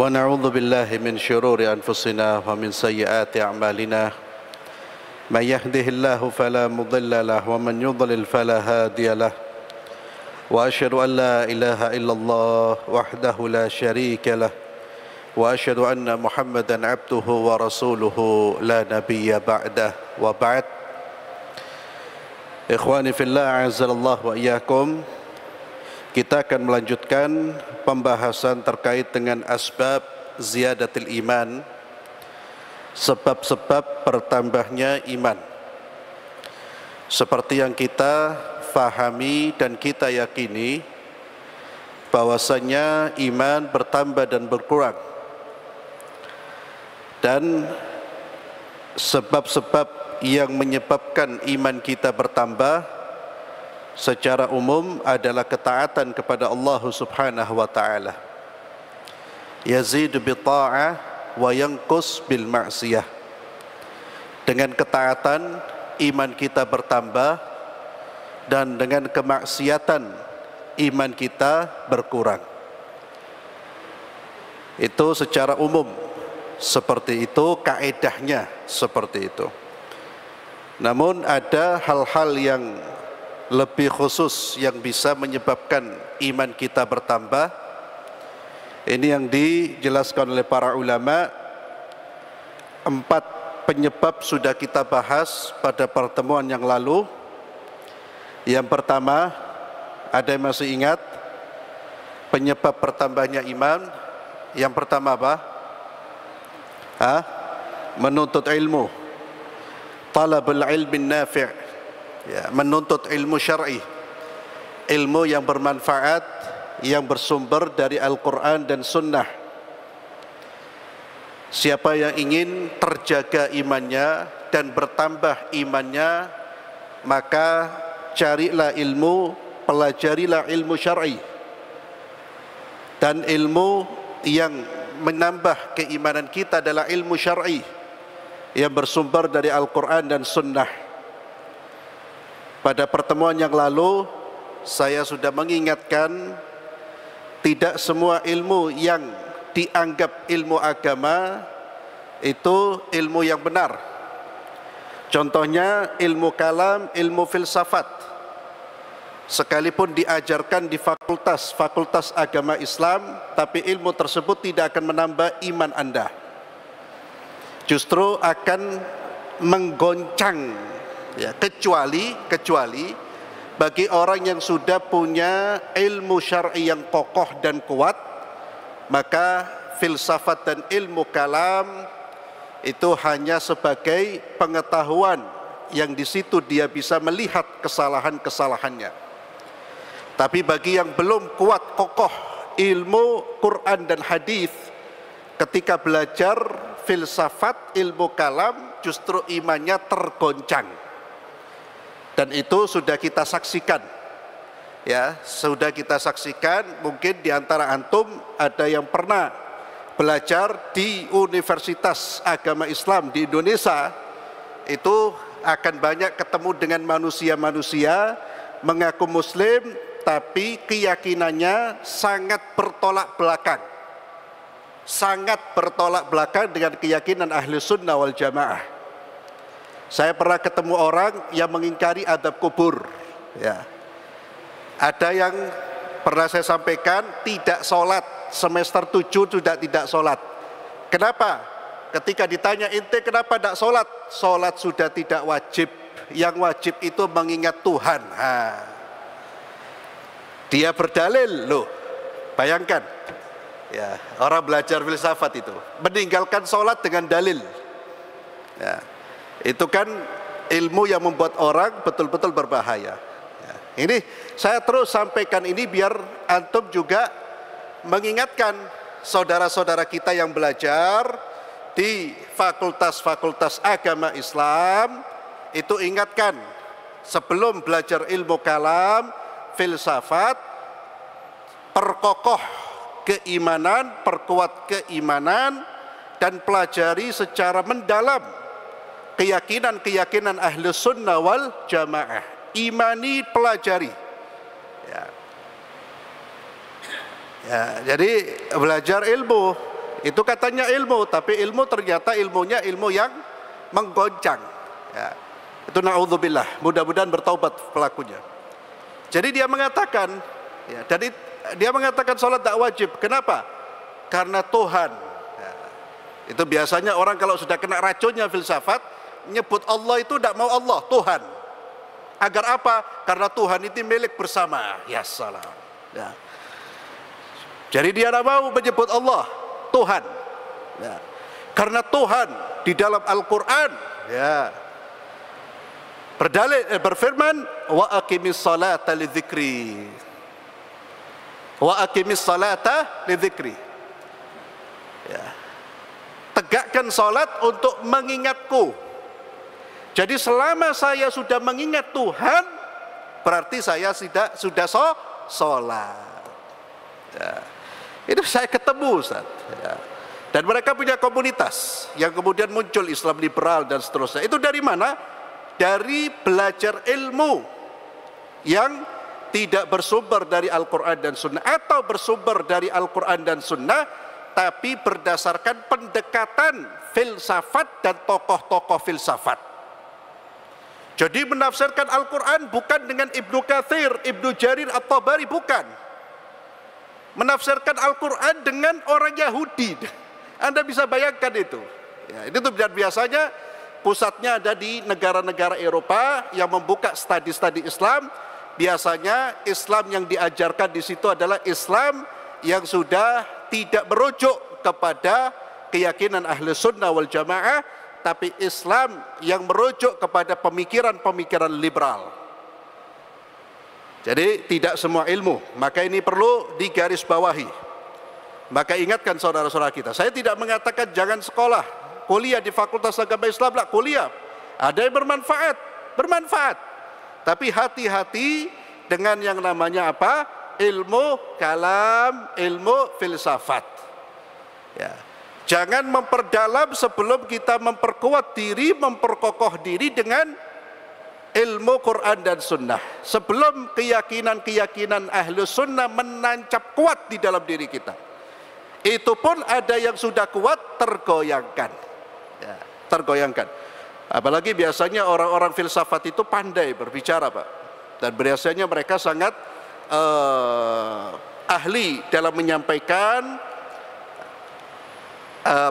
ونعوذ بالله من شرور أنفسنا ومن سيئات أعمالنا من يهده الله فلا مضل له ومن يضلل فلا هادي له وأشهد أن لا إله إلا الله وحده لا شريك له وأشهد أن محمدا عبده ورسوله لا نبي بعده وبعد Ikhwani fillah a'azzallahu wa iyyakum. Kita akan melanjutkan pembahasan terkait dengan asbab ziyadatil iman, sebab-sebab bertambahnya iman. Seperti yang kita fahami dan kita yakini bahwasanya iman bertambah dan berkurang. Dan sebab-sebab yang menyebabkan iman kita bertambah secara umum adalah ketaatan kepada Allah Subhanahu wa taala. Yazidu bi ta'ah wa yanqus bil ma'siyah. Dengan ketaatan iman kita bertambah dan dengan kemaksiatan iman kita berkurang. Itu secara umum seperti itu, kaedahnya seperti itu. Namun ada hal-hal yang lebih khusus yang bisa menyebabkan iman kita bertambah. Ini yang dijelaskan oleh para ulama. 4 penyebab sudah kita bahas pada pertemuan yang lalu. Yang pertama, ada yang masih ingat penyebab bertambahnya iman? Yang pertama apa? Menuntut ilmu. Talabul ilmin nafi', ya, menuntut ilmu syar'i, ilmu yang bermanfaat, yang bersumber dari Al-Quran dan Sunnah. Siapa yang ingin terjaga imannya dan bertambah imannya, maka carilah ilmu, pelajarilah ilmu syar'i. Dan ilmu yang menambah keimanan kita adalah ilmu syar'i yang bersumber dari Al-Quran dan Sunnah. Pada pertemuan yang lalu saya sudah mengingatkan, tidak semua ilmu yang dianggap ilmu agama itu ilmu yang benar. Contohnya ilmu kalam, ilmu filsafat, sekalipun diajarkan di fakultas agama Islam, tapi ilmu tersebut tidak akan menambah iman Anda, justru akan menggoncang, ya, kecuali bagi orang yang sudah punya ilmu syar'i yang kokoh dan kuat, maka filsafat dan ilmu kalam itu hanya sebagai pengetahuan yang di situ dia bisa melihat kesalahan-kesalahannya. Tapi bagi yang belum kuat kokoh ilmu Quran dan hadis, ketika belajar filsafat, ilmu kalam, justru imannya tergoncang. Dan itu sudah kita saksikan, ya, sudah kita saksikan. Mungkin di antara antum ada yang pernah belajar di Universitas Agama Islam di Indonesia, itu akan banyak ketemu dengan manusia-manusia mengaku muslim, tapi keyakinannya sangat bertolak belakang, sangat bertolak belakang dengan keyakinan ahli sunnah wal jamaah. Saya pernah ketemu orang yang mengingkari adab kubur, ya. Ada yang pernah saya sampaikan tidak sholat, semester 7 sudah tidak sholat. Kenapa? Ketika ditanya, ente kenapa tidak sholat? Sholat sudah tidak wajib, yang wajib itu mengingat Tuhan. Dia berdalil, loh, bayangkan, ya, orang belajar filsafat itu meninggalkan sholat dengan dalil, ya, itu kan ilmu yang membuat orang betul-betul berbahaya, ya. Ini saya terus sampaikan ini biar antum juga mengingatkan saudara-saudara kita yang belajar di fakultas-fakultas agama Islam, itu ingatkan sebelum belajar ilmu kalam, filsafat, perkokoh keimanan, perkuat keimanan, dan pelajari secara mendalam keyakinan-keyakinan ahli sunnah wal jamaah. Imani, pelajari, ya. Ya, jadi belajar ilmu Itu katanya ilmu, tapi ilmu ternyata ilmunya ilmu yang menggoncang. Ya. Itu na'udzubillah, mudah-mudahan bertaubat pelakunya. Jadi dia mengatakan, ya, dia mengatakan sholat tak wajib. Kenapa? Karena Tuhan. Ya. Itu biasanya orang kalau sudah kena racunnya filsafat, nyebut Allah itu tidak mau Allah, Tuhan. Agar apa? Karena Tuhan itu milik bersama. Ya salam. Ya. Jadi dia tidak mau menyebut Allah, Tuhan. Ya. Karena Tuhan di dalam Al-Quran, ya, berfirman, wa aqimis salata lidzikri. Wa aqimis salata lidzikri. Ya. Tegakkan salat untuk mengingatku. Jadi selama saya sudah mengingat Tuhan, berarti saya sudah sholat. Ya. Itu saya ketemu, Ustaz. Ya. Dan mereka punya komunitas yang kemudian muncul Islam liberal dan seterusnya. Itu dari mana? Dari belajar ilmu yang tidak bersumber dari Al-Quran dan Sunnah, atau bersumber dari Al-Quran dan Sunnah tapi berdasarkan pendekatan filsafat dan tokoh-tokoh filsafat. Jadi menafsirkan Al-Quran bukan dengan Ibnu Katsir, Ibnu Jarir At-Tabari, bukan. Menafsirkan Al-Quran dengan orang Yahudi. Anda bisa bayangkan itu. Ya, itu biasanya pusatnya ada di negara-negara Eropa yang membuka studi-studi Islam. Biasanya Islam yang diajarkan di situ adalah Islam yang sudah tidak merujuk kepada keyakinan ahli sunnah wal jamaah, tapi Islam yang merujuk kepada pemikiran-pemikiran liberal. Jadi tidak semua ilmu, maka ini perlu digarisbawahi. Maka ingatkan saudara-saudara kita, saya tidak mengatakan jangan sekolah, kuliah di Fakultas Agama Islam, lah, kuliah. Ada yang bermanfaat. Tapi hati-hati dengan yang namanya apa? Ilmu kalam, ilmu filsafat. Ya. Jangan memperdalam sebelum kita memperkuat diri, memperkokoh diri dengan ilmu Quran dan Sunnah. Sebelum keyakinan-keyakinan ahlu sunnah menancap kuat di dalam diri kita. Itu pun ada yang sudah kuat tergoyangkan. Ya, tergoyangkan. Apalagi biasanya orang-orang filsafat itu pandai berbicara, Pak. Dan biasanya mereka sangat ahli dalam menyampaikan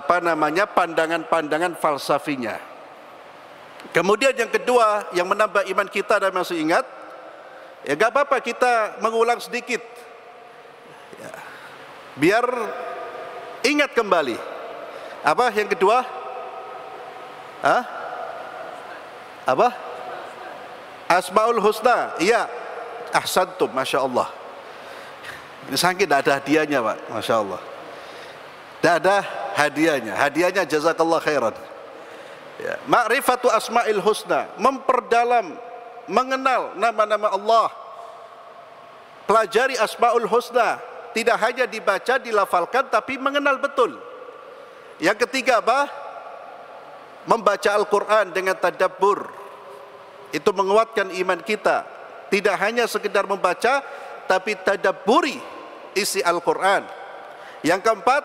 pandangan-pandangan falsafinya. Kemudian yang kedua yang menambah iman kita, dan masih ingat, ya gak apa-apa kita mengulang sedikit, ya, biar ingat kembali. Apa yang kedua? Apa? Asmaul Husna. Iya, ahsantum, masya Allah. Ini sakit, tidak ada hadiahnya, Pak, masya Allah. Tidak ada hadiahnya. Hadiahnya jazakallah khairan. Ya. Ma'rifatu asma'il husna, memperdalam, mengenal nama-nama Allah. Pelajari asma'ul husna, tidak hanya dibaca, dilafalkan, tapi mengenal betul. Yang ketiga apa? Membaca Al-Quran dengan tadabbur. Itu menguatkan iman kita. Tidak hanya sekedar membaca, tapi tadabburi isi Al-Quran. Yang keempat,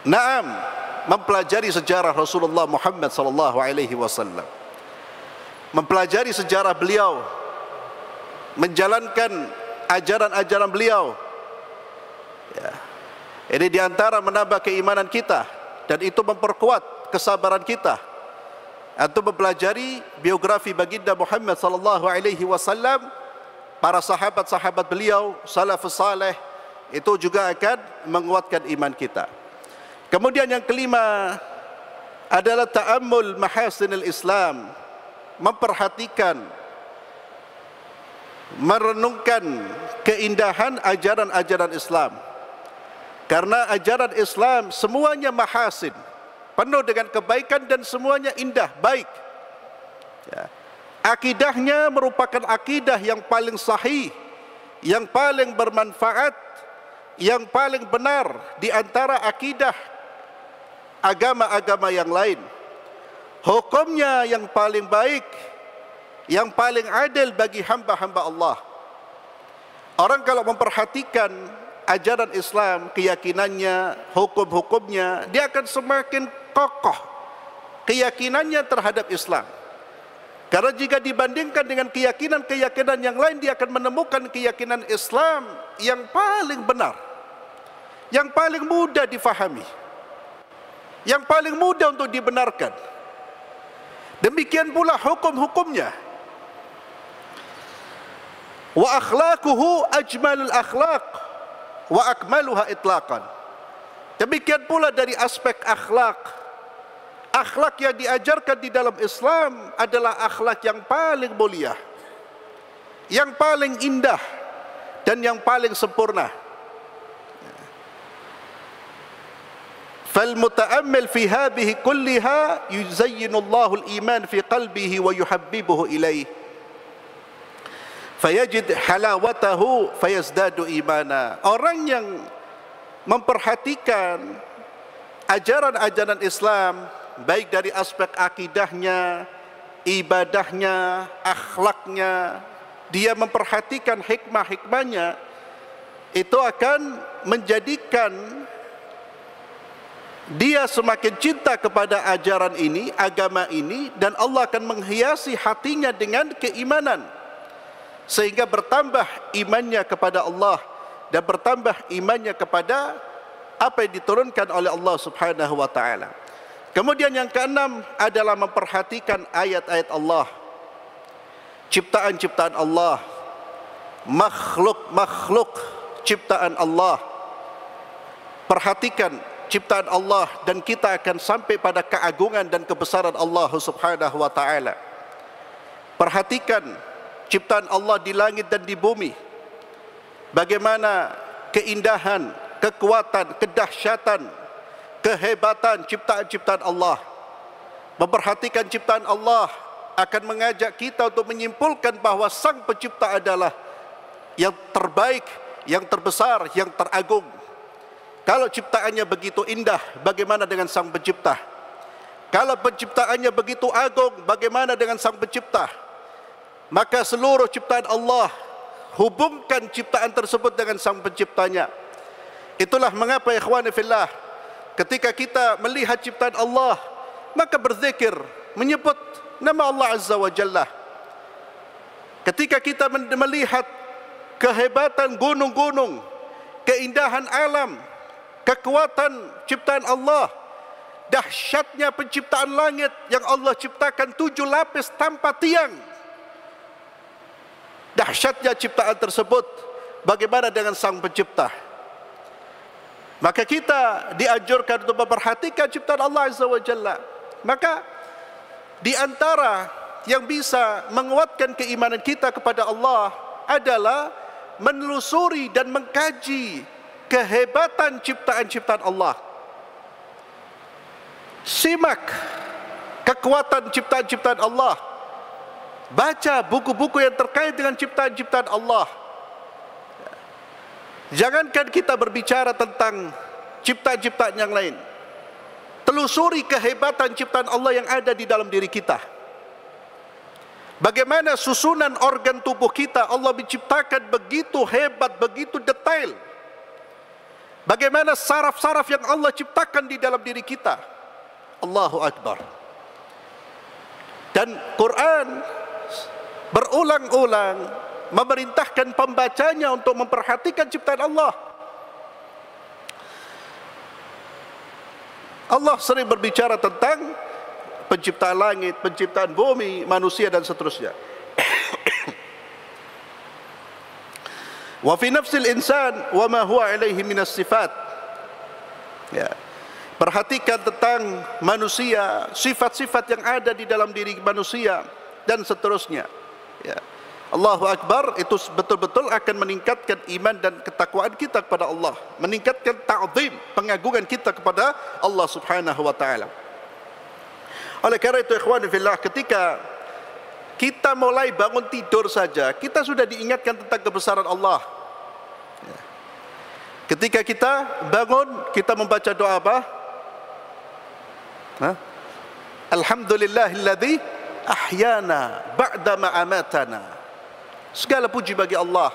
Naam, mempelajari sejarah Rasulullah Muhammad SAW, mempelajari sejarah beliau, menjalankan ajaran-ajaran beliau. Ya. Ini diantara menambah keimanan kita, dan itu memperkuat kesabaran kita. Untuk mempelajari biografi baginda Muhammad SAW, para sahabat-sahabat beliau, salafus saleh, itu juga akan menguatkan iman kita. Kemudian yang kelima adalah ta'ammul mahasinil Islam, memperhatikan, merenungkan keindahan ajaran-ajaran Islam. Karena ajaran Islam semuanya mahasin, penuh dengan kebaikan dan semuanya indah, baik. Ya. Akidahnya merupakan akidah yang paling sahih, yang paling bermanfaat, yang paling benar di antara akidah agama-agama yang lain. Hukumnya yang paling baik, yang paling adil bagi hamba-hamba Allah. Orang kalau memperhatikan ajaran Islam, keyakinannya, hukum-hukumnya, dia akan semakin kokoh keyakinannya terhadap Islam. Karena jika dibandingkan dengan keyakinan-keyakinan yang lain, dia akan menemukan keyakinan Islam yang paling benar, yang paling mudah difahami, yang paling mudah untuk dibenarkan. Demikian pula hukum-hukumnya. Wa akhlaquhu ajmalul akhlaq wa akmaluha itlaqan. Demikian pula dari aspek akhlak. Akhlak yang diajarkan di dalam Islam adalah akhlak yang paling mulia, yang paling indah, dan yang paling sempurna. فالمتأمل في هذه كلها يزين الله الإيمان في قلبه ويحببه إليه فيجد حلاوته فيزداد إيمانا. Orang yang memperhatikan ajaran-ajaran Islam, baik dari aspek akidahnya, ibadahnya, akhlaknya, dia memperhatikan hikmah-hikmahnya, itu akan menjadikan dia semakin cinta kepada ajaran ini, agama ini, dan Allah akan menghiasi hatinya dengan keimanan, sehingga bertambah imannya kepada Allah dan bertambah imannya kepada apa yang diturunkan oleh Allah Subhanahu wa taala. Kemudian yang keenam adalah memperhatikan ayat-ayat Allah, ciptaan-ciptaan Allah, makhluk-makhluk ciptaan Allah. Perhatikan ciptaan Allah dan kita akan sampai pada keagungan dan kebesaran Allah Subhanahu wa taala. Perhatikan ciptaan Allah di langit dan di bumi. Bagaimana keindahan, kekuatan, kedahsyatan, kehebatan ciptaan-ciptaan Allah. Memperhatikan ciptaan Allah akan mengajak kita untuk menyimpulkan bahawa Sang Pencipta adalah yang terbaik, yang terbesar, yang teragung. Kalau ciptaannya begitu indah, bagaimana dengan Sang Pencipta? Kalau penciptaannya begitu agung, bagaimana dengan Sang Pencipta? Maka seluruh ciptaan Allah, hubungkan ciptaan tersebut dengan Sang Penciptanya. Itulah mengapa ikhwani fillah, ketika kita melihat ciptaan Allah, maka berzikir, menyebut nama Allah Azza wa Jalla. Ketika kita melihat kehebatan gunung-gunung, keindahan alam, kekuatan ciptaan Allah, dahsyatnya penciptaan langit yang Allah ciptakan 7 lapis tanpa tiang, dahsyatnya ciptaan tersebut, bagaimana dengan Sang Pencipta? Maka kita dianjurkan untuk memperhatikan ciptaan Allah Azza wa Jalla. Maka di antara yang bisa menguatkan keimanan kita kepada Allah adalah menelusuri dan mengkaji kehebatan ciptaan-ciptaan Allah. Simak kekuatan ciptaan-ciptaan Allah. Baca buku-buku yang terkait dengan ciptaan-ciptaan Allah. Jangankan kita berbicara tentang ciptaan-ciptaan yang lain, telusuri kehebatan ciptaan Allah yang ada di dalam diri kita. Bagaimana susunan organ tubuh kita Allah menciptakan begitu hebat, begitu detail. Bagaimana saraf-saraf yang Allah ciptakan di dalam diri kita. Allahu Akbar. Dan Quran berulang-ulang memerintahkan pembacanya untuk memperhatikan ciptaan Allah. Allah sering berbicara tentang penciptaan langit, penciptaan bumi, manusia dan seterusnya. Wa fi nafsil insan wa ma huwa alaihi minas sifat. Ya. Perhatikan tentang manusia, sifat-sifat yang ada di dalam diri manusia dan seterusnya. Ya. Allahu Akbar, itu betul-betul akan meningkatkan iman dan ketakwaan kita kepada Allah, meningkatkan ta'zim, pengagungan kita kepada Allah Subhanahu wa taala. Oleh karena itu ikhwan fillah, ketika kita mulai bangun tidur saja, kita sudah diingatkan tentang kebesaran Allah. Ketika kita bangun, kita membaca doa apa? Alhamdulillahilladzi ahyana ba'da ma amatana. Segala puji bagi Allah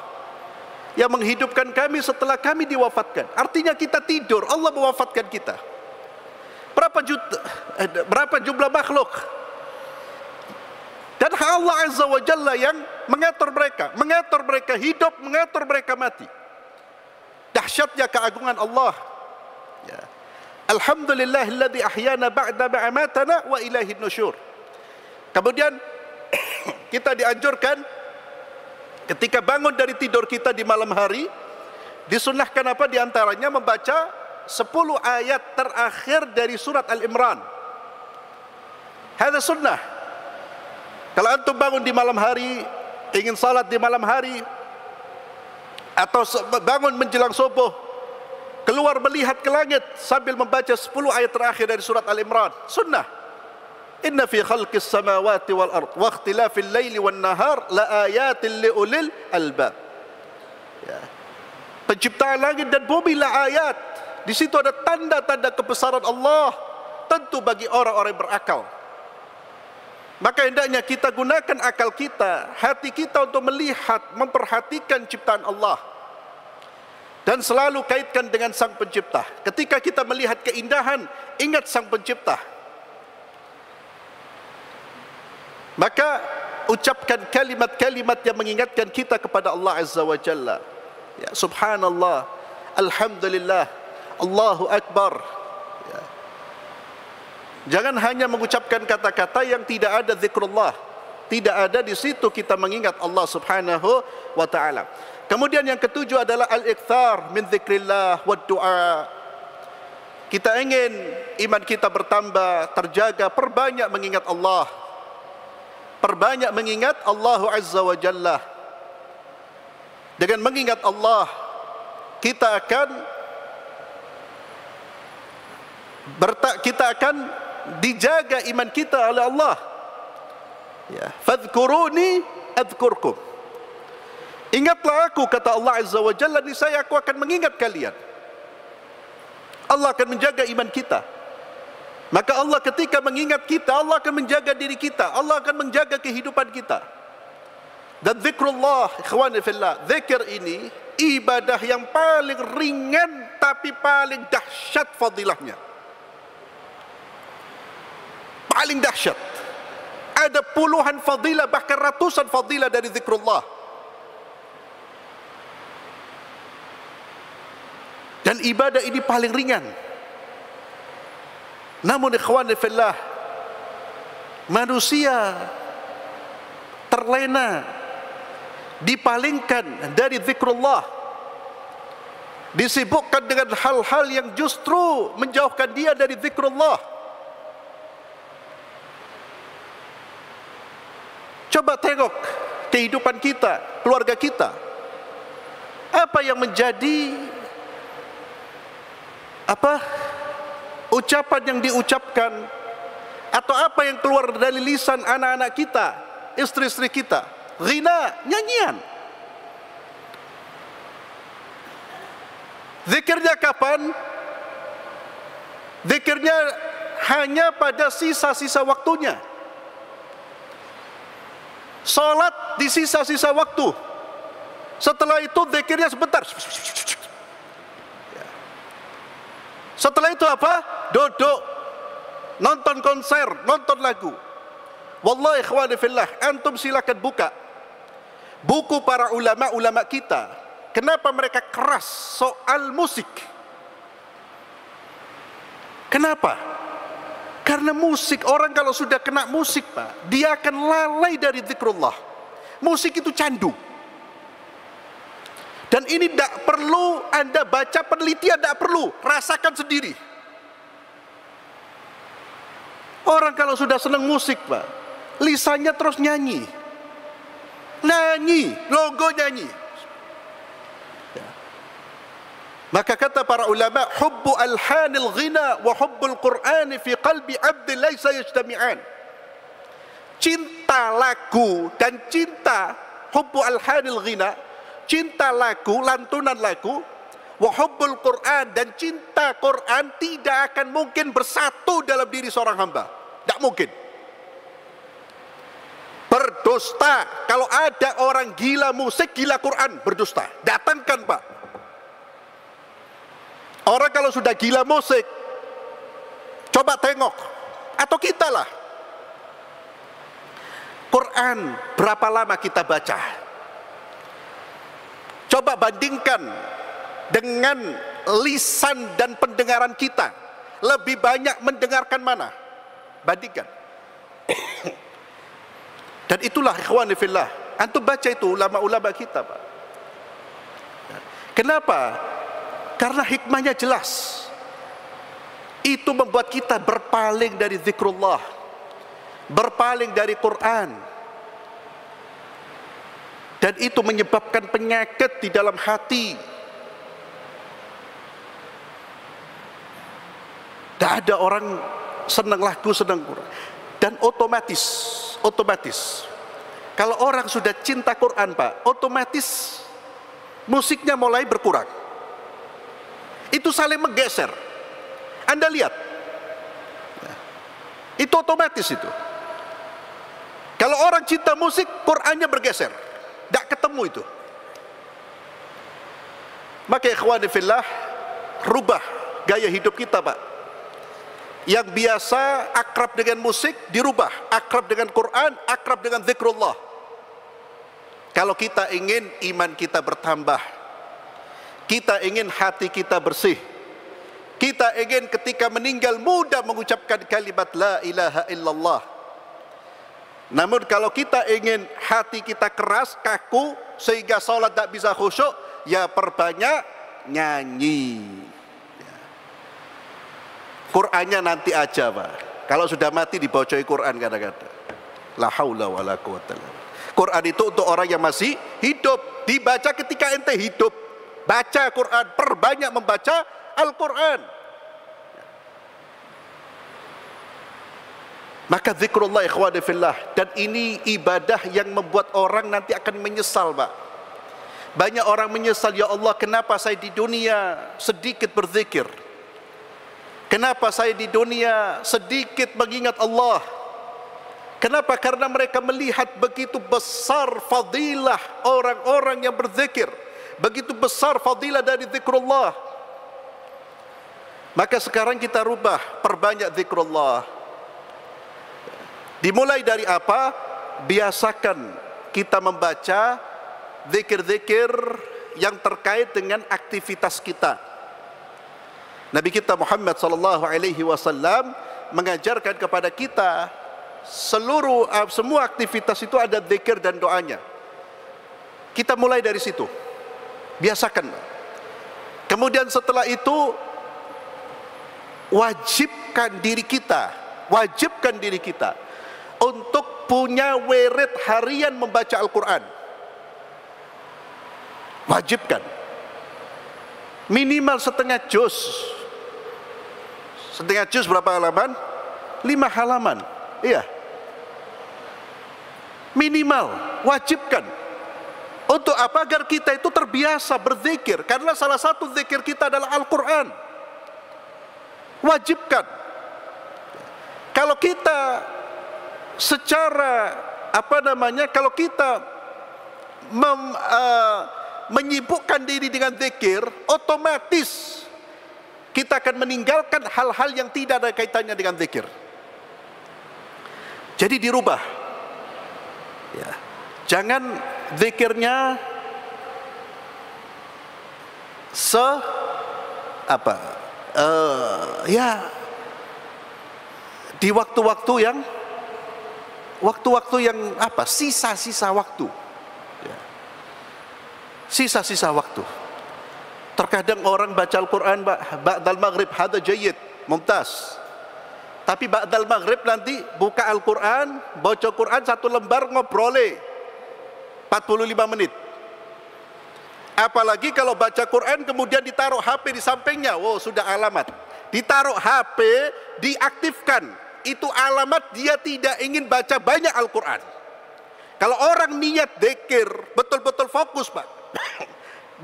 yang menghidupkan kami setelah kami diwafatkan. Artinya kita tidur, Allah mewafatkan kita. Berapa jumlah makhluk? Dan Allah Azza wa Jalla yang mengatur mereka hidup, mengatur mereka mati. Dahsyatnya keagungan Allah. Ya. Alhamdulillahilladzi ahyana ba'da ma amatana wa ilaihin nusyur. Kemudian kita dianjurkan ketika bangun dari tidur kita di malam hari, disunnahkan apa di antaranya membaca 10 ayat terakhir dari surat Al-Imran. Hadza sunnah. Kalau antum bangun di malam hari, ingin salat di malam hari, atau bangun menjelang subuh, keluar melihat ke langit sambil membaca 10 ayat terakhir dari surat Al-Imran, sunnah. Inna fi khalqis samawati wal ard wa ikhtilafil laili wan nahar la ayatin li ulil albab. Ya. Penciptaan langit dan bumi lah ayat. Di situ ada tanda-tanda kebesaran Allah, tentu bagi orang-orang yang berakal. Maka hendaknya kita gunakan akal kita, hati kita untuk melihat, memperhatikan ciptaan Allah. Dan selalu kaitkan dengan Sang Pencipta. Ketika kita melihat keindahan, ingat Sang Pencipta. Maka ucapkan kalimat-kalimat yang mengingatkan kita kepada Allah Azza wa Jalla. Ya, subhanallah, alhamdulillah, Allahu Akbar. Ya. Jangan hanya mengucapkan kata-kata yang tidak ada zikrullah. Tidak ada di situ kita mengingat Allah Subhanahu wa taala. Kemudian yang ketujuh adalah al-ikthar min zikrillah wa du'a. Kita ingin iman kita bertambah, terjaga, perbanyak mengingat Allah. Perbanyak mengingat Allah Azza wa Jalla. Dengan mengingat Allah, kita akan dijaga iman kita oleh Allah. Ya, fadhkuruni adzkurkum. Ingatlah aku, kata Allah Azza wa Jalla, niscaya aku akan mengingat kalian. Allah akan menjaga iman kita. Maka Allah ketika mengingat kita, Allah akan menjaga diri kita, Allah akan menjaga kehidupan kita. Dan zikrullah, ikhwani fillah, zikir ini ibadah yang paling ringan tapi paling dahsyat fadilahnya. Paling dahsyat. Ada puluhan fadilah, bahkan ratusan fadilah dari zikrullah. Dan ibadah ini paling ringan. Namun ikhwani fillah, manusia terlena, dipalingkan dari zikrullah, disibukkan dengan hal-hal yang justru menjauhkan dia dari zikrullah. Coba tengok kehidupan kita, keluarga kita. Apa yang menjadi ucapan yang diucapkan, atau apa yang keluar dari lisan anak-anak kita, istri-istri kita? Ghina, nyanyian. Zikirnya kapan? Zikirnya hanya pada sisa-sisa waktunya. Salat di sisa-sisa waktu. Setelah itu zikirnya sebentar. Setelah itu apa? Duduk, nonton konser, nonton lagu. Wallahi ikhwani fillah, antum silakan buka buku para ulama-ulama kita. Kenapa mereka keras soal musik? Kenapa? Karena musik, orang kalau sudah kena musik, Pak, dia akan lalai dari zikrullah. Musik itu candu. Dan ini tidak perlu Anda baca penelitian, tidak perlu, rasakan sendiri. Orang kalau sudah senang musik, Pak, lisannya terus nyanyi. Nyanyi, logo nyanyi. Maka kata para ulama, hubbu alhanil ghina wa hubbul qur'ani fi qalbi abdin laisa yajtami'an. Cinta lagu dan cinta hubbu alhanil ghina, cinta lagu, lantunan lagu, wa hubbul qur'an, dan cinta Quran tidak akan mungkin bersatu dalam diri seorang hamba. Tidak mungkin. berdusta. Kalau ada orang gila musik, gila Quran, berdusta. Datangkan Pak. Orang kalau sudah gila musik, coba tengok, atau kita lah, Quran berapa lama kita baca? Coba bandingkan dengan lisan dan pendengaran kita. Lebih banyak mendengarkan mana? Bandingkan. Dan itulah ikhwani fillah, antum baca itu ulama-ulama kita Pak. Kenapa? Karena hikmahnya jelas. Itu membuat kita berpaling dari zikrullah, berpaling dari Quran. Dan itu menyebabkan penyakit di dalam hati. Tidak ada orang senang lagu, senang Quran. Dan otomatis kalau orang sudah cinta Quran Pak, otomatis musiknya mulai berkurang. Itu saling menggeser. Anda lihat, itu otomatis itu. Kalau orang cinta musik, Qurannya bergeser, tidak ketemu itu. Maka ikhwani fillah, rubah gaya hidup kita Pak. Yang biasa akrab dengan musik dirubah, akrab dengan Quran, akrab dengan zikrullah. Kalau kita ingin iman kita bertambah, kita ingin hati kita bersih, kita ingin ketika meninggal mudah mengucapkan kalimat la ilaha illallah. Namun kalau kita ingin hati kita keras, kaku, sehingga salat tak bisa khusyuk, ya perbanyak nyanyi. Qurannya nanti aja Pak. Kalau sudah mati dibocoi Quran kadang-kadang. La haula wala quwata illa billah. Quran itu untuk orang yang masih hidup, dibaca ketika ente hidup. Baca Quran, perbanyak membaca Al-Quran. Maka zikrullah ikhwani fillah, dan ini ibadah yang membuat orang nanti akan menyesal Pak. Banyak orang menyesal, ya Allah kenapa saya di dunia sedikit berzikir, kenapa saya di dunia sedikit mengingat Allah. Kenapa? Karena mereka melihat begitu besar fadilah orang-orang yang berzikir, begitu besar fadilah dari zikrullah. Maka sekarang kita rubah, perbanyak zikrullah. Dimulai dari apa? Biasakan kita membaca zikir-zikir yang terkait dengan aktivitas kita. Nabi kita Muhammad SAW mengajarkan kepada kita semua aktivitas itu ada zikir dan doanya. Kita mulai dari situ, biasakan. Kemudian setelah itu wajibkan diri kita untuk punya wirid harian membaca Al-Quran. Wajibkan minimal setengah juz. Setengah juz berapa halaman? 5 halaman. Iya, minimal wajibkan. Untuk apa? Agar kita itu terbiasa berzikir. Karena salah satu zikir kita adalah Al-Quran. Wajibkan. Kalau kita secara kalau kita menyibukkan diri dengan zikir, otomatis kita akan meninggalkan hal-hal yang tidak ada kaitannya dengan zikir. Jadi dirubah ya. Jangan zikirnya di waktu-waktu yang sisa-sisa waktu ya. Sisa-sisa waktu. Terkadang orang baca Al-Quran ba'dal maghrib hadza jayyid, mumtaz. Tapi ba'dal maghrib nanti buka Al-Quran, baca Quran 1 lembar, ngobrole 45 menit. Apalagi kalau baca Quran kemudian ditaruh HP di sampingnya, sudah alamat. Ditaruh HP, diaktifkan, itu alamat dia tidak ingin baca banyak Al-Quran. Kalau orang niat dzikir, betul-betul fokus Pak,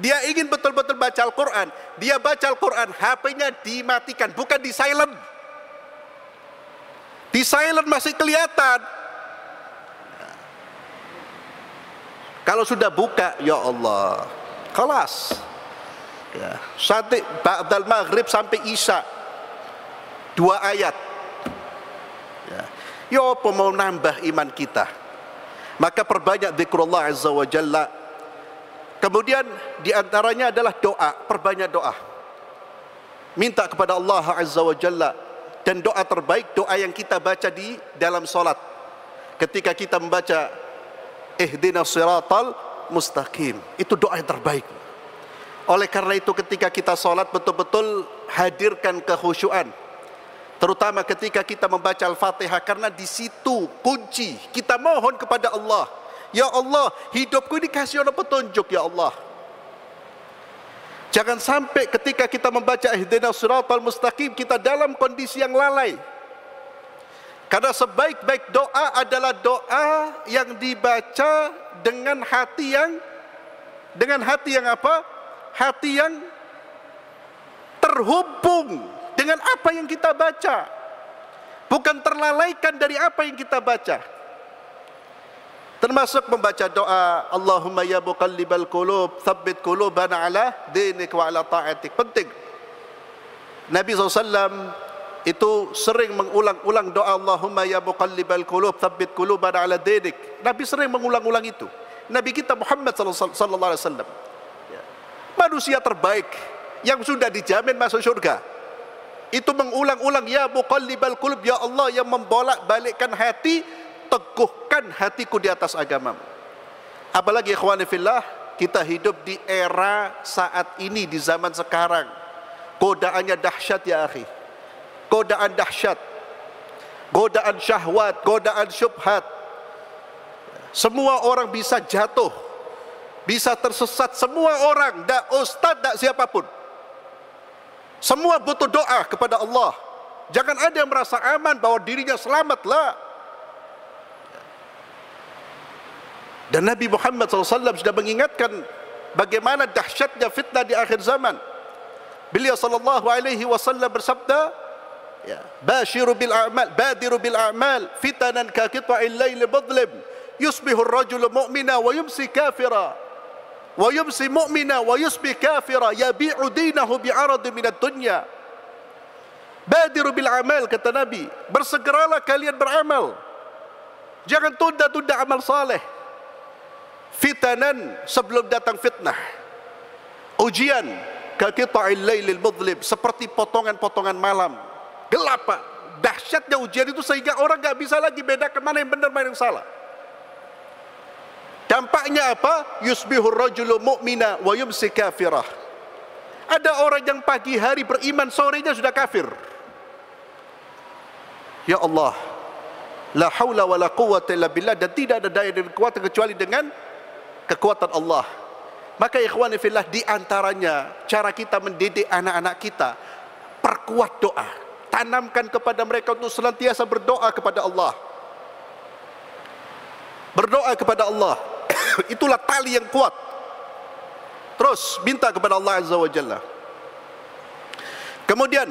dia ingin betul-betul baca Al-Quran, dia baca Al-Quran, HP-nya dimatikan, bukan di silent. Di silent masih kelihatan. Kalau sudah buka, ya Allah, kelas. Ya, sampai ba'dal maghrib sampai isya 2 ayat. Ya apa mau nambah iman kita? Maka perbanyak zikrullah azza wa jalla. Kemudian diantaranya adalah doa, perbanyak doa. Minta kepada Allah azza wa jalla. Dan doa terbaik, doa yang kita baca di dalam solat. Ketika kita membaca ihdinas siratal mustaqim, itu doa yang terbaik. Oleh karena itu ketika kita solat betul-betul hadirkan kekhusyuan, terutama ketika kita membaca Al-Fatihah, karena di situ kunci kita mohon kepada Allah. Ya Allah, hidupku ini kasih orang petunjuk ya Allah. Jangan sampai ketika kita membaca ihdinas siratal mustaqim kita dalam kondisi yang lalai. Karena sebaik-baik doa adalah doa yang dibaca dengan hati yang apa? Hati yang terhubung dengan apa yang kita baca, bukan terlalaikan dari apa yang kita baca. Termasuk membaca doa Allahumma ya muqallibal qulub tsabbit qulubana ala dinik wa ala ta'atik. Penting. Nabi SAW itu sering mengulang-ulang doa Allahumma ya muqallibal qulub tsabbit qulubana ala dinik. Nabi sering mengulang-ulang itu. Nabi kita Muhammad sallallahu alaihi wasallam, manusia terbaik yang sudah dijamin masuk surga, itu mengulang-ulang ya muqallibal qulub, ya Allah yang membolak-balikkan hati, teguhkan hatiku di atas agamamu. Apalagi ikhwani fillah, kita hidup di era saat ini, di zaman sekarang, godaannya dahsyat ya akhi. Godaan dahsyat, godaan syahwat, godaan syubhat. Semua orang bisa jatuh, bisa tersesat, semua orang, dak ustaz, dak siapapun. Semua butuh doa kepada Allah. Jangan ada yang merasa aman bahwa dirinya selamat lah. Dan Nabi Muhammad SAW sudah mengingatkan bagaimana dahsyatnya fitnah di akhir zaman. Beliau sallallahu alaihi wasallam bersabda, ya, bashiru bil a'mal, badiru bil a'mal, fitanan ka qita'il lail mudlim, yusbihu ar-rajulu mu'mina wa yumsi kafira, wa yumsi mu'mina wa yusbih kafira, yabi'u dinahu bi'arad minad dunya. Badiru bil a'mal, kata Nabi, bersegeralah kalian beramal, jangan tunda-tunda amal saleh. Fitanan, sebelum datang fitnah, ujian, ka qita'il lailil mudlim, seperti potongan-potongan malam gelap. Dahsyatnya ujian itu sehingga orang gak bisa lagi bedakan mana yang benar mana yang salah. Dampaknya apa? Yusbihur rajulu mu'mina wa yumsi kafirah. Ada orang yang pagi hari beriman, sorenya sudah kafir. Ya Allah, la haula wa la quwwata illa billah, dan tidak ada daya dan kekuatan kecuali dengan kekuatan Allah. Maka ikhwani fillah, di antaranya cara kita mendidik anak-anak kita, perkuat doa, tanamkan kepada mereka untuk senantiasa berdoa kepada Allah. Berdoa kepada Allah. Itulah tali yang kuat. Terus minta kepada Allah Azza wa Jalla. Kemudian,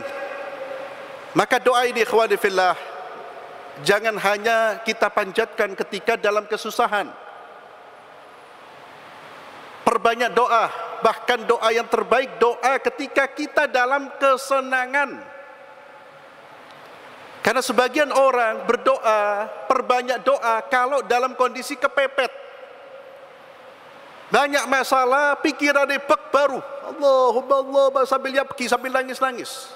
maka doa ini ikhwani fillah, jangan hanya kita panjatkan ketika dalam kesusahan. Perbanyak doa, bahkan doa yang terbaik, doa ketika kita dalam kesenangan. Karena sebagian orang berdoa, perbanyak doa kalau dalam kondisi kepepet, banyak masalah, pikiran bek baru, Allahumma sambil yapki, sambil nangis-nangis.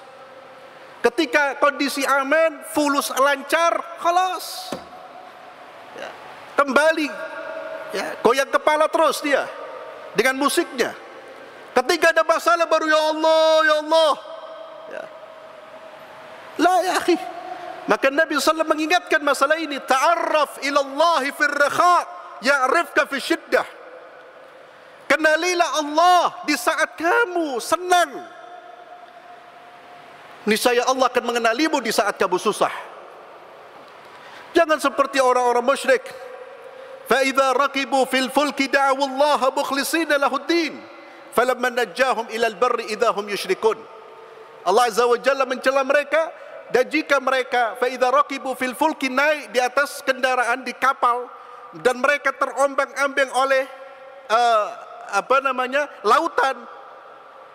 Ketika kondisi aman, fulus lancar, khalas, ya, kembali, ya, goyang kepala terus dia dengan musiknya. Ketika ada masalah baru ya Allah, ya Allah, ya. La ya akhi. Maka Nabi SAW mengingatkan masalah ini, ta'arraf ilallahi fir rakha ya'rifka fi syiddah. Kenalilah Allah di saat kamu senang, niscaya Allah akan mengenalimu di saat kamu susah. Jangan seperti orang-orang musyrik. Fa idza raqibu fil fulki da'u Allah mukhlishina lahu ad-din falamma najjahum ila al-barri idza hum yusyrikun. Allah Azza wa Jalla mencela mereka, dan jika mereka fa idza raqibu fil fulki, naik di atas kendaraan di kapal, dan mereka terombang-ambing oleh lautan.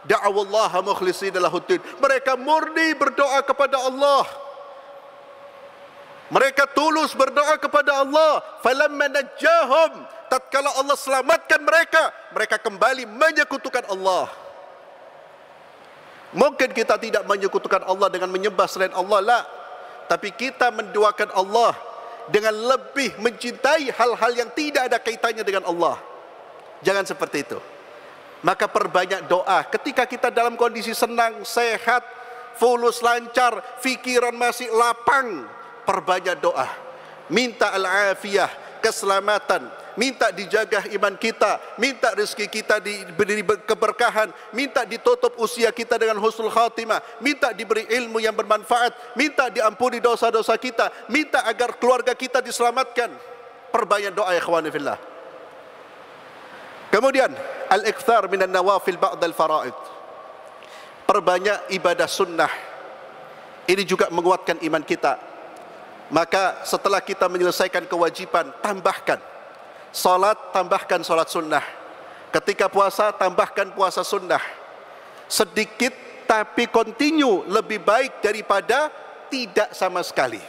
Da'awallaha mukhlishina lahuddin. Mereka murni berdoa kepada Allah. Mereka tulus berdoa kepada Allah. Falamma najjahum, tatkala Allah selamatkan mereka, mereka kembali menyekutukan Allah. Mungkin kita tidak menyekutukan Allah dengan menyembah selain Allah, la. Tapi kita mendoakan Allah dengan lebih mencintai hal-hal yang tidak ada kaitannya dengan Allah. Jangan seperti itu. Maka perbanyak doa ketika kita dalam kondisi senang, sehat, fulus, lancar, fikiran masih lapang. Perbanyak doa, minta al-afiyah, keselamatan, minta dijaga iman kita, minta rezeki kita diberi keberkahan, minta ditutup usia kita dengan husnul khatimah, minta diberi ilmu yang bermanfaat, minta diampuni dosa-dosa kita, minta agar keluarga kita diselamatkan. Perbanyak doa ya ikhwani fillah. Kemudian al-ikthar minan nawafil ba'da al-fara'id. Perbanyak ibadah sunnah. Ini juga menguatkan iman kita. Maka setelah kita menyelesaikan kewajiban, tambahkan salat, tambahkan salat sunnah. Ketika puasa, tambahkan puasa sunnah. Sedikit tapi continue lebih baik daripada tidak sama sekali.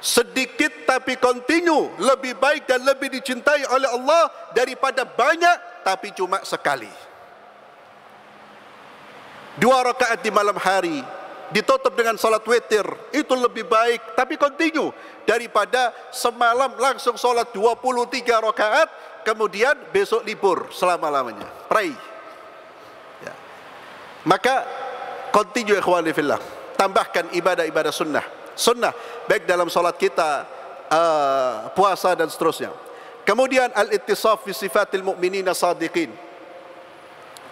Sedikit tapi continue lebih baik dan lebih dicintai oleh Allah daripada banyak tapi cuma sekali. 2 rakaat di malam hari ditutup dengan salat witir, itu lebih baik tapi continue daripada semalam langsung salat 23 rakaat kemudian besok libur selama-lamanya. Pray. Ya. Maka continue ikhwani fillah, tambahkan ibadah-ibadah sunnah. Sunnah baik dalam salat kita, puasa dan seterusnya. Kemudian al-ittisaf fi sifatil mu'minina sadiqin.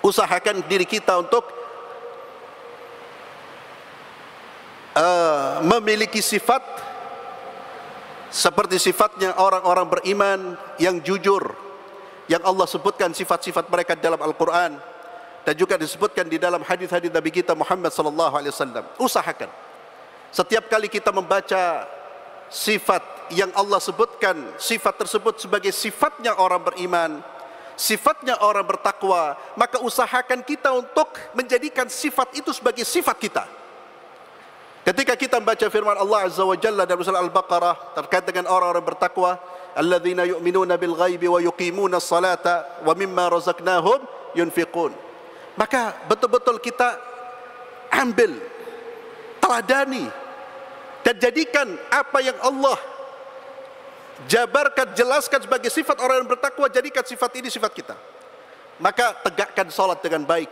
Usahakan diri kita untuk memiliki sifat seperti sifatnya orang-orang beriman yang jujur, yang Allah sebutkan sifat-sifat mereka dalam Al-Quran dan juga disebutkan di dalam hadis-hadis Nabi kita Muhammad sallallahu alaihi wasallam. Usahakan setiap kali kita membaca sifat yang Allah sebutkan, sifat tersebut sebagai sifatnya orang beriman, sifatnya orang bertakwa, maka usahakan kita untuk menjadikan sifat itu sebagai sifat kita. Ketika kita membaca firman Allah Azza wa Jalla dalam surah Al-Baqarah terkait dengan orang-orang bertakwa, alladzina yu'minuna bil ghaibi wa yuqimuna as-salata wa mimma razaqnahum yunfiqun. Maka betul-betul kita ambil, teladani dan jadikan apa yang Allah jabarkan, jelaskan sebagai sifat orang yang bertakwa, jadikan sifat ini sifat kita. Maka tegakkan salat dengan baik,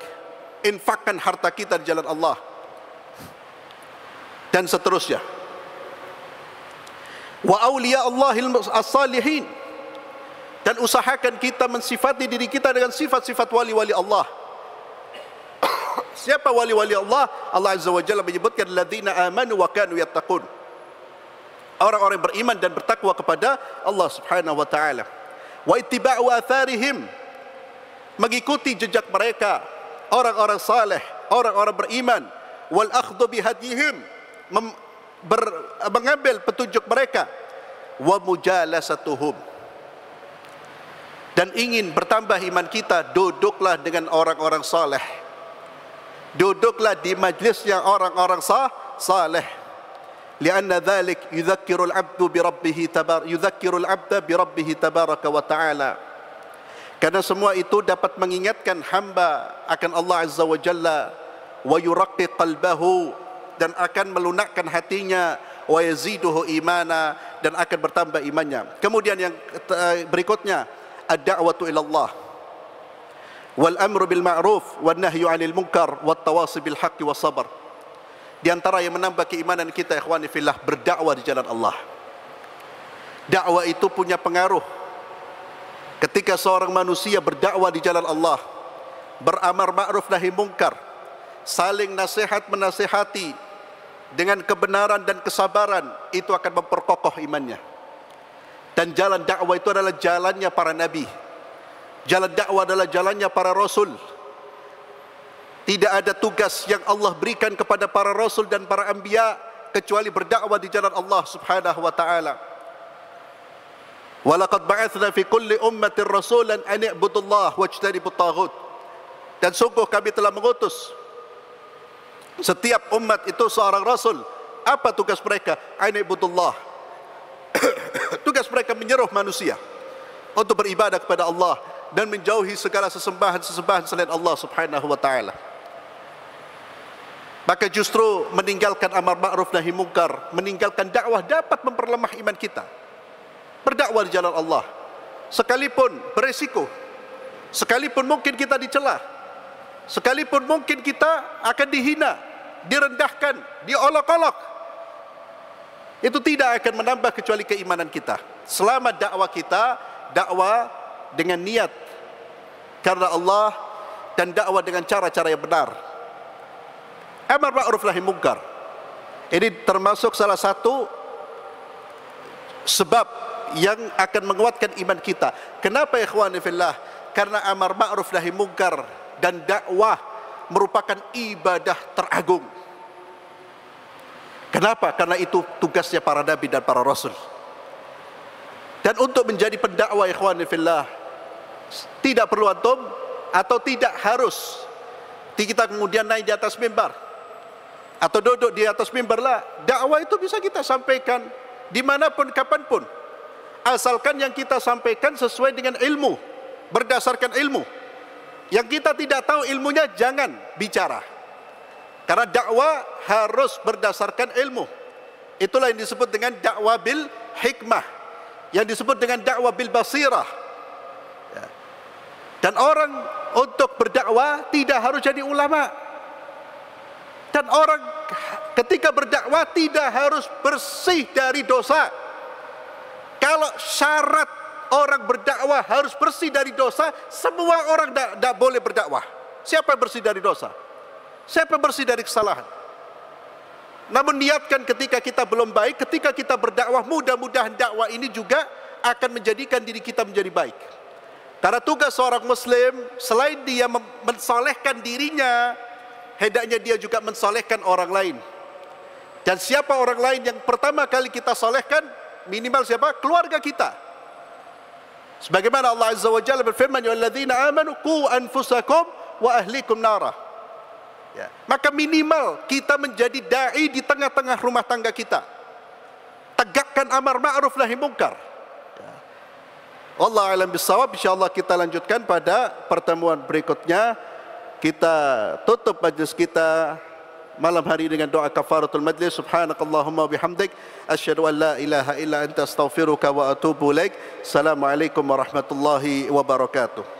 infakkan harta kita di jalan Allah, dan seterusnya. Wa awliya Allahil as-salihin, dan usahakan kita mensifati diri kita dengan sifat-sifat wali-wali Allah. Siapa wali-wali Allah? Allah Azza wa Jalla menyebutkan alladzina amanu wa kanu yattaqun. Orang-orang beriman dan bertakwa kepada Allah Subhanahu wa taala. Wa ittiba'u atharihim, mengikuti jejak mereka, orang-orang saleh, orang-orang beriman. Wal akhdhu bihadihim, mengambil petunjuk mereka. Wa mujalasatuhum, dan ingin bertambah iman kita, duduklah dengan orang-orang saleh. Duduklah di majlisnya orang-orang saleh. Lianna dzalik yudzakkiru al-'abdu bi rabbih yudzakkiru al-'abda bi rabbih tabaraka wa ta'ala. Karena semua itu dapat mengingatkan hamba akan Allah Azza wa Jalla, wa yuraqqiq qalbahu, dan akan melunakkan hatinya, wa yaziduhu imana, dan akan bertambah imannya. Kemudian yang berikutnya, ad-da'watu ila Allah, wal amru bil ma'ruf wan nahyu 'anil munkar wat tawasi bil haqqi was sabr. Di antara yang menambah keimanan kita ikhwani fillah, berdakwah di jalan Allah. Dakwah itu punya pengaruh. Ketika seorang manusia berdakwah di jalan Allah, beramar ma'ruf nahi munkar, saling nasihat menasihati dengan kebenaran dan kesabaran, itu akan memperkokoh imannya. Dan jalan dakwah itu adalah jalannya para nabi. Jalan dakwah adalah jalannya para rasul. Tidak ada tugas yang Allah berikan kepada para rasul dan para anbiya kecuali berdakwah di jalan Allah Subhanahu wa taala. Walaqad ba'atsna fi kulli ummatin rasulan an i'budullah wajtanibut taghut. Dan sungguh kami telah mengutus setiap umat itu seorang rasul. Apa tugas mereka? An i'budullah. Tugas mereka menyeru manusia untuk beribadah kepada Allah dan menjauhi segala sesembahan-sesembahan selain Allah Subhanahu wa taala. Maka justru meninggalkan amar ma'ruf nahi mungkar, meninggalkan dakwah dapat memperlemah iman kita. Berdakwah di jalan Allah sekalipun beresiko, sekalipun mungkin kita dicela, sekalipun mungkin kita akan dihina, direndahkan, diolok-olok, itu tidak akan menambah kecuali keimanan kita. Selama dakwah kita dakwah dengan niat karena Allah dan dakwah dengan cara-cara yang benar. Amar ma'ruf nahi mungkar ini termasuk salah satu sebab yang akan menguatkan iman kita. Kenapa ikhwani fillah? Karena amar ma'ruf nahi mungkar dan dakwah merupakan ibadah teragung. Kenapa? Karena itu tugasnya para nabi dan para rasul. Dan untuk menjadi pendakwah ikhwani fillah, tidak perlu antum atau tidak harus kita kemudian naik di atas mimbar atau duduk di atas mimbar lah. Dakwah itu bisa kita sampaikan dimanapun, kapanpun, asalkan yang kita sampaikan sesuai dengan ilmu, berdasarkan ilmu. Yang kita tidak tahu ilmunya jangan bicara, karena dakwah harus berdasarkan ilmu. Itulah yang disebut dengan dakwah bil hikmah, yang disebut dengan dakwah bil basirah. Dan orang untuk berdakwah tidak harus jadi ulama, dan orang ketika berdakwah tidak harus bersih dari dosa. Kalau syarat orang berdakwah harus bersih dari dosa, semua orang tidak boleh berdakwah. Siapa yang bersih dari dosa? Siapa yang bersih dari kesalahan? Namun niatkan ketika kita belum baik, ketika kita berdakwah, mudah-mudahan dakwah ini juga akan menjadikan diri kita menjadi baik. Karena tugas seorang muslim, selain dia mensolehkan dirinya, hendaknya dia juga mensolehkan orang lain. Dan siapa orang lain yang pertama kali kita solehkan? Minimal siapa? Keluarga kita. Sebagaimana Allah Azza wa Jalla berfirman, ya alladzina amanu qu anfusakum wa ahlikum nara. Ya. Maka minimal kita menjadi dai di tengah-tengah rumah tangga kita. Tegakkan amar ma'ruf nahi mungkar. Ya. Wallahu a'lam bissawab. Insyaallah kita lanjutkan pada pertemuan berikutnya. Kita tutup majlis kita malam hari dengan doa kafaratul majlis. Subhanakallahumma bihamdik asyhadu an la ilaha illa anta astaghfiruka wa atubu ilaik. Assalamualaikum warahmatullahi wabarakatuh.